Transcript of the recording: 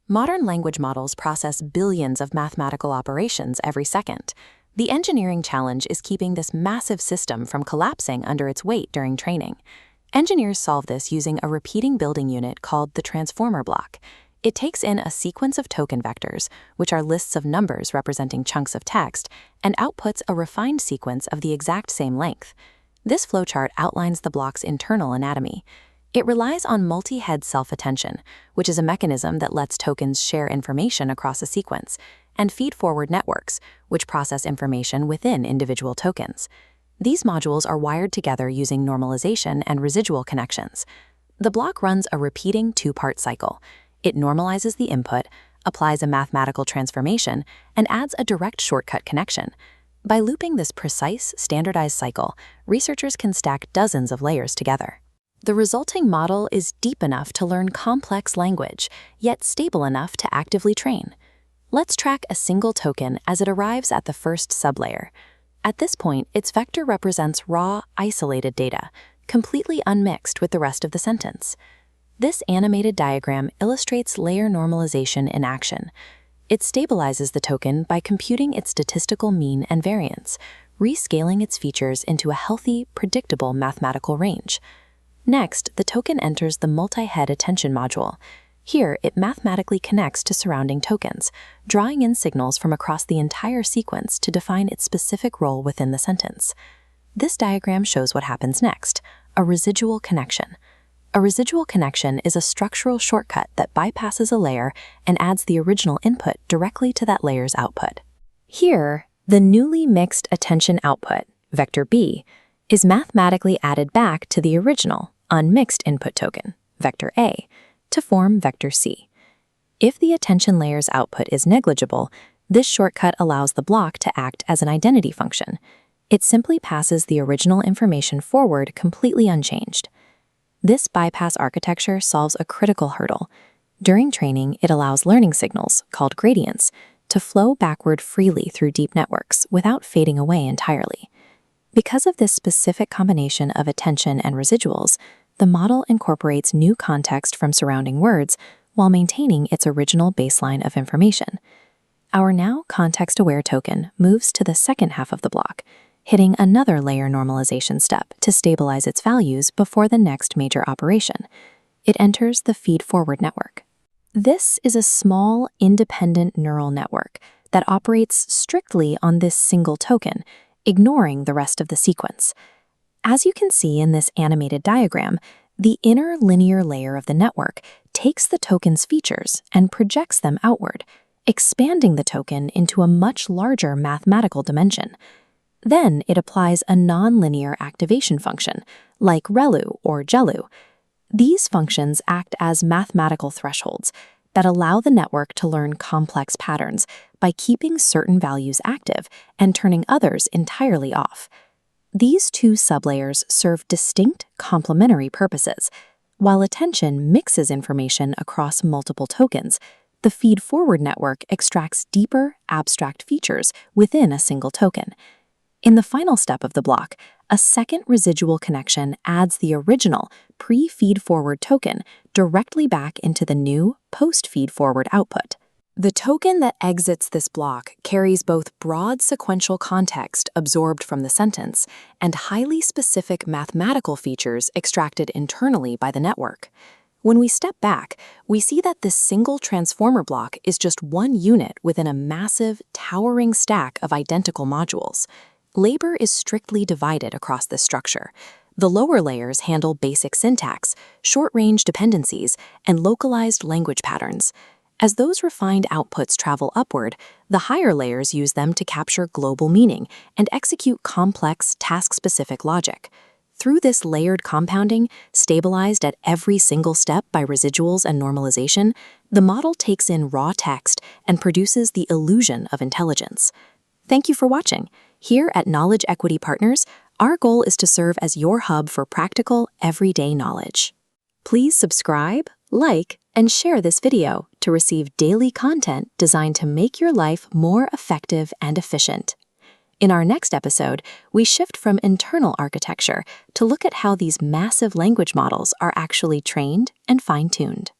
Modern language models process billions of mathematical operations every second. The engineering challenge is keeping this massive system from collapsing under its weight during training. Engineers solve this using a repeating building unit called the transformer block. It takes in a sequence of token vectors, which are lists of numbers representing chunks of text, and outputs a refined sequence of the exact same length. This flowchart outlines the block's internal anatomy. It relies on multi-head self-attention, which is a mechanism that lets tokens share information across a sequence, and feed-forward networks, which process information within individual tokens. These modules are wired together using normalization and residual connections. The block runs a repeating two-part cycle. It normalizes the input, applies a mathematical transformation, and adds a direct shortcut connection. By looping this precise, standardized cycle, researchers can stack dozens of layers together. The resulting model is deep enough to learn complex language, yet stable enough to actively train. Let's track a single token as it arrives at the first sublayer. At this point, its vector represents raw, isolated data, completely unmixed with the rest of the sentence. This animated diagram illustrates layer normalization in action. It stabilizes the token by computing its statistical mean and variance, rescaling its features into a healthy, predictable mathematical range. Next, the token enters the multi-head attention module. Here, it mathematically connects to surrounding tokens, drawing in signals from across the entire sequence to define its specific role within the sentence. This diagram shows what happens next, a residual connection. A residual connection is a structural shortcut that bypasses a layer and adds the original input directly to that layer's output. Here, the newly mixed attention output, vector B, is mathematically added back to the original, unmixed input token, vector A, to form vector C. If the attention layer's output is negligible, this shortcut allows the block to act as an identity function. It simply passes the original information forward completely unchanged. This bypass architecture solves a critical hurdle. During training, it allows learning signals, called gradients, to flow backward freely through deep networks without fading away entirely. Because of this specific combination of attention and residuals, the model incorporates new context from surrounding words while maintaining its original baseline of information. Our now context-aware token moves to the second half of the block, hitting another layer normalization step to stabilize its values before the next major operation. It enters the feed-forward network. This is a small, independent neural network that operates strictly on this single token, ignoring the rest of the sequence. As you can see in this animated diagram, the inner linear layer of the network takes the token's features and projects them outward, expanding the token into a much larger mathematical dimension. Then it applies a nonlinear activation function, like ReLU or GeLU. These functions act as mathematical thresholds that allow the network to learn complex patterns by keeping certain values active and turning others entirely off. These two sublayers serve distinct complementary purposes. While attention mixes information across multiple tokens, the feed-forward network extracts deeper, abstract features within a single token. In the final step of the block, a second residual connection adds the original pre-feed-forward token directly back into the new post-feed-forward output. The token that exits this block carries both broad sequential context absorbed from the sentence and highly specific mathematical features extracted internally by the network. When we step back, we see that this single transformer block is just one unit within a massive, towering stack of identical modules. Labor is strictly divided across this structure. The lower layers handle basic syntax, short-range dependencies, and localized language patterns. As those refined outputs travel upward, the higher layers use them to capture global meaning and execute complex, task-specific logic. Through this layered compounding, stabilized at every single step by residuals and normalization, the model takes in raw text and produces the illusion of intelligence. Thank you for watching. Here at Knowledge Equity Partners, our goal is to serve as your hub for practical, everyday knowledge. Please subscribe, like, and share this video to receive daily content designed to make your life more effective and efficient. In our next episode, we shift from internal architecture to look at how these massive language models are actually trained and fine-tuned.